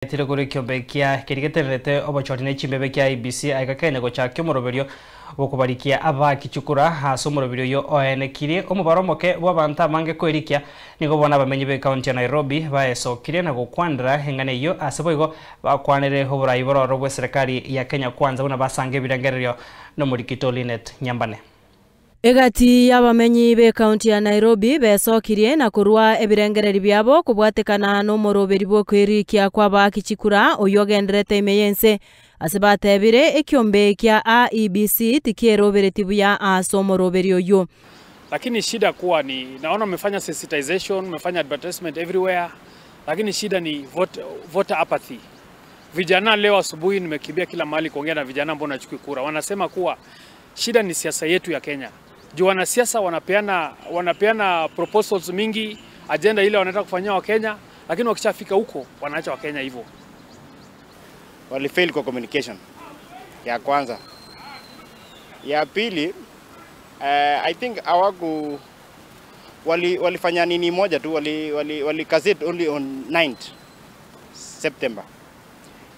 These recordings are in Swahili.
Tirogore Kyobekia, Kiriketerete, Obochorine Chimbebekia, IBC, Agakane, Gochak, Moroverio, Okobarikia, Ava, Kichukura, Hasumoroverio, ON Kiri, Omobaromoke, Wabanta, Mange Koirikia, Nigobana, Menjibe County, Nairobi, Vaeso, Kirena, Kwandra, Henganeyo, Asabogo, Wakwanere, Hobra, Ivoro, West Rekari, ya Kenya Kwanza, Unabasange, Vidangerio, no Murikito Linet, Nyambane. Egati y'abamenyi be county ya Nairobi besokirie na kurwa ebirengereri byabo kubwatekana no moroberi bwo kwirikia kwa bakichikura oyogenderete imeyense asibatebire ekyombe kya IEBC tikieroberetibu ya asomoroberi oyo. Lakini shida kuwa ni naona umefanya sensitization, umefanya advertisement everywhere, lakini shida ni voter apathy. Vijana leo asubuhi nimekimbia kila mahali kuongea na vijana ambao wanachukua kura. Wanasema kuwa shida ni siasa yetu ya Kenya. Juu wanasiasa wanapeana proposals mingi, agenda ile wanataka kufanyia wa Kenya, lakini wakishafika huko wanaacha wa Kenya hivyo. Walifail kwa communication. Ya kwanza. Ya pili, I think walifanya nini moja tu, walikazit only on 9th September.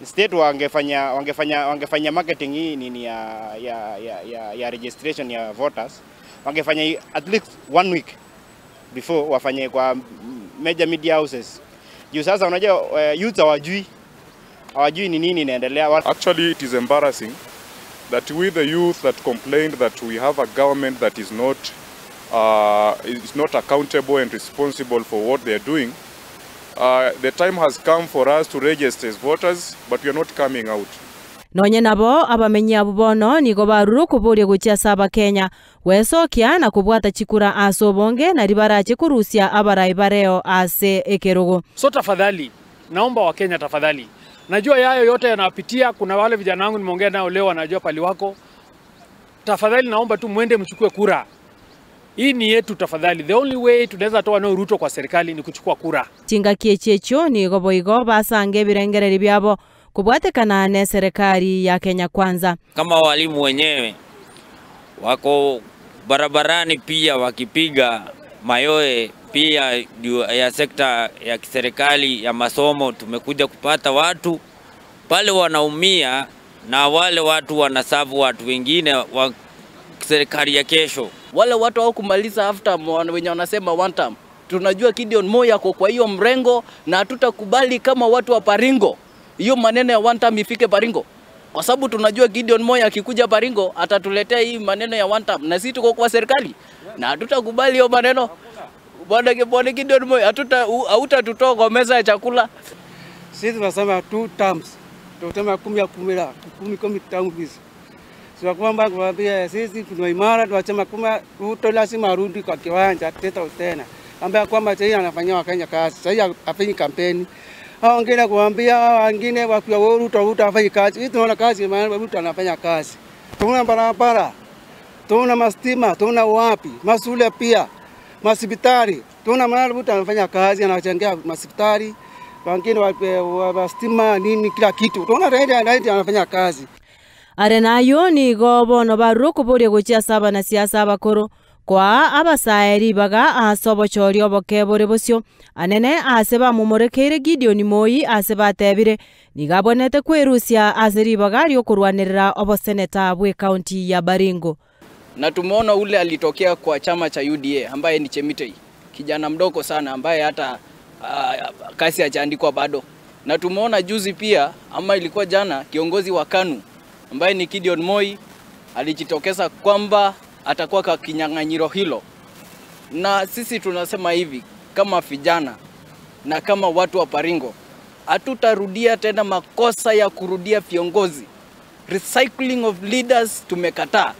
Instead wangefanya marketing hii nini ya registration ya voters, wangefanya at least 1 week before wafanye kwa major media houses. Juu sasa unajua youth hawajui ni nini inaendelea. Actually it is embarrassing that we the youth that complained that we have a government that is not accountable and responsible for what they are doing. The time has come for us to register as voters, but we are not coming out. Nonye nabo abamenyi abubono nigo baruru kuburia guchia saba Kenya wesokia na kubwata chikura asobonge na ribarache kurusia abarai bareo ase ekerogo. So tafadhali, naomba wa Kenya tafadhali. Najua yayo yote yanapitia, kuna wale vijana wangu nimeongea nao leo wanajua pali wako. Tafadhali naomba tu mwende mchukue kura. Hii ni yetu tafadhali. The only way tunaweza toa no Ruto kwa serikali ni kuchukua kura. Tinga kiechecho ni goboigo basange birengereri byabo kubwatekana na serikali ya Kenya Kwanza. Kama walimu wenyewe wako barabarani pia wakipiga mayoe pia ya sekta ya kiserikali ya masomo, tumekuja kupata watu pale wanaumia na wale watu wanasavu watu wengine wa serikali ya kesho. Wale watu hao kumaliza after wenye wanasema one term. Tunajua Gideon Moi yako kwa hiyo mrengo na hatutakubali kama watu wa Baringo hiyo maneno ya one term ifike Baringo. Kwa sababu tunajua Gideon Moi akikuja Baringo atatuletea hii maneno ya one term na sisi tuko kwa serikali na hatutakubali hiyo maneno. Bwana Gideon Moi hutatutoa kwa meza ya chakula. Sisi tunasema 2 terms. Tunasema 10 terms hizi. Sio kwamba kuambia sisi tunaimara tunasema kama Ruto lazima arudi kwa kiwanja teta tena. Ambia kwamba yeye anafanyia Wakenya kazi. Sasa afanye kampeni. Hao wengine kuambia wengine wakiwa Ruto afanye kazi. Sisi tunaona kazi maana Ruto anafanya kazi. Tuna barabara. Tuna mastima, tuna wapi? Masule pia. Masibitari. Tuna maana Ruto anafanya kazi anachangia masibitari. Wengine wa stima nini kila kitu. Tuna raia anafanya kazi. Arenayo ni gobono baruru kuburia guchia saba na siasa abakoro kwa abasaeri baga asobochori obokebore bosyo anene aseba mumorekeire Gideon Moi asebatebire nigabonete kwerusia aseri baga ryo kurwanirira oboseneta bwe county ya Baringo. Na tumeona ule alitokea kwa chama cha UDA ambaye ni Chemitei, kijana mdogo sana ambaye hata kasi hajaandikwa bado. Na tumeona juzi pia ama ilikuwa jana kiongozi wa KANU ambaye ni Gideon Moi alijitokeza kwamba atakuwa kwa kinyang'anyiro hilo. Na sisi tunasema hivi kama vijana na kama watu wa Baringo, hatutarudia tena makosa ya kurudia viongozi. Recycling of leaders tumekataa.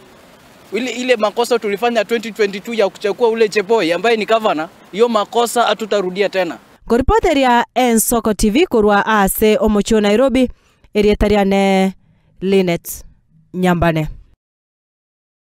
Ile makosa tulifanya 2022 ya kuchukua ule Cheboi ambaye ni governor, hiyo makosa hatutarudia tena. Goripoteri ya Ensoko TV kurwa ase omocho Nairobi erietariane Linet Nyambane.